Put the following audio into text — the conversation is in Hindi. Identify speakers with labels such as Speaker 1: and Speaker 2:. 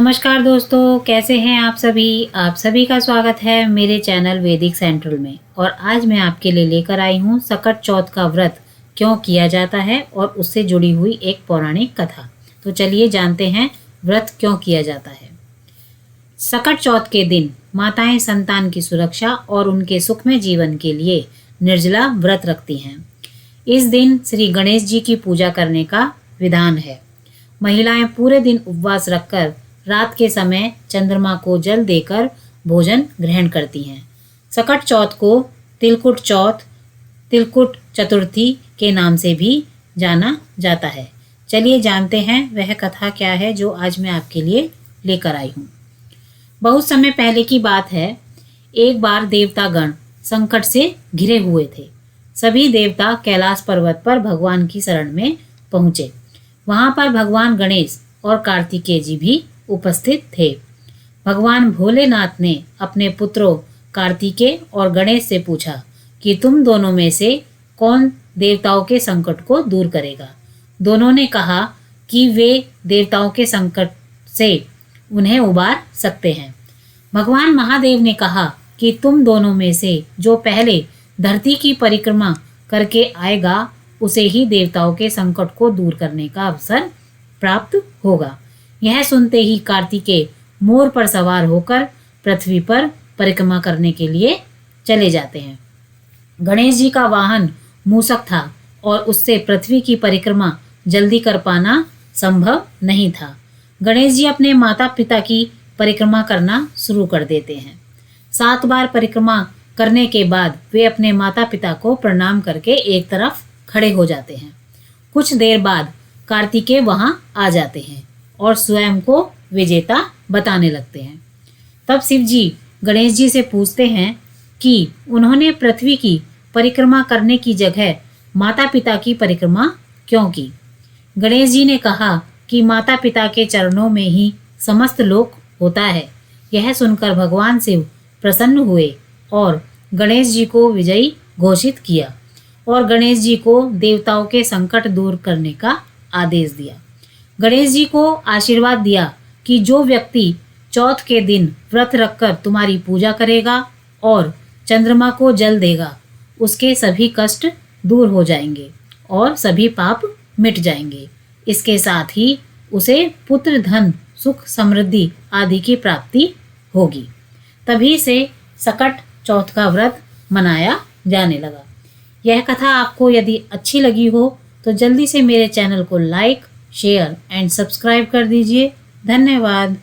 Speaker 1: नमस्कार दोस्तों, कैसे हैं आप सभी। आप सभी का स्वागत है मेरे चैनल वैदिक सेंट्रल में। और आज मैं आपके लिए लेकर आई हूँ सकट चौथ का व्रत क्यों किया जाता है और उससे जुड़ी हुई एक पौराणिक कथा। तो चलिए जानते हैं व्रत क्यों किया जाता है। सकट चौथ के दिन माताएं संतान की सुरक्षा और उनके सुखमय जीवन के लिए निर्जला व्रत रखती हैं। इस दिन श्री गणेश जी की पूजा करने का विधान है। महिलाएं पूरे दिन उपवास रखकर रात के समय चंद्रमा को जल देकर भोजन ग्रहण करती हैं। सकट चौथ को तिलकुट चौथ, तिलकुट चतुर्थी के नाम से भी जाना जाता है। चलिए जानते हैं वह कथा क्या है जो आज मैं आपके लिए लेकर आई हूँ। बहुत समय पहले की बात है। एक बार देवतागण संकट से घिरे हुए थे। सभी देवता कैलाश पर्वत पर भगवान की शरण में पहुँचे। वहां पर भगवान गणेश और कार्तिकेय जी भी उपस्थित थे। भगवान भोलेनाथ ने अपने पुत्रों कार्तिकेय और गणेश से पूछा कि तुम दोनों में से कौन देवताओं के संकट को दूर करेगा। दोनों ने कहा कि वे देवताओं के संकट से उन्हें उबार सकते हैं। भगवान महादेव ने कहा कि तुम दोनों में से जो पहले धरती की परिक्रमा करके आएगा उसे ही देवताओं के संकट को दूर करने का अवसर प्राप्त होगा। यह सुनते ही कार्तिकेय मोर पर सवार होकर पृथ्वी पर परिक्रमा करने के लिए चले जाते हैं। गणेश जी का वाहन मूषक था और उससे पृथ्वी की परिक्रमा जल्दी कर पाना संभव नहीं था। गणेश जी अपने माता पिता की परिक्रमा करना शुरू कर देते हैं। 7 बार परिक्रमा करने के बाद वे अपने माता पिता को प्रणाम करके एक तरफ खड़े हो जाते हैं। कुछ देर बाद कार्तिकेय वहां आ जाते हैं और स्वयं को विजेता बताने लगते हैं। तब शिव जी गणेश जी से पूछते हैं कि उन्होंने पृथ्वी की परिक्रमा करने की जगह माता पिता की परिक्रमा क्यों की। गणेश जी ने कहा कि माता पिता के चरणों में ही समस्त लोक होता है। यह सुनकर भगवान शिव प्रसन्न हुए और गणेश जी को विजयी घोषित किया और गणेश जी को देवताओं के संकट दूर करने का आदेश दिया। गणेश जी को आशीर्वाद दिया कि जो व्यक्ति चौथ के दिन व्रत रखकर तुम्हारी पूजा करेगा और चंद्रमा को जल देगा उसके सभी कष्ट दूर हो जाएंगे और सभी पाप मिट जाएंगे। इसके साथ ही उसे पुत्र, धन, सुख, समृद्धि आदि की प्राप्ति होगी। तभी से सकट चौथ का व्रत मनाया जाने लगा। यह कथा आपको यदि अच्छी लगी हो तो जल्दी से मेरे चैनल को लाइक, शेयर एंड सब्सक्राइब कर दीजिए। धन्यवाद।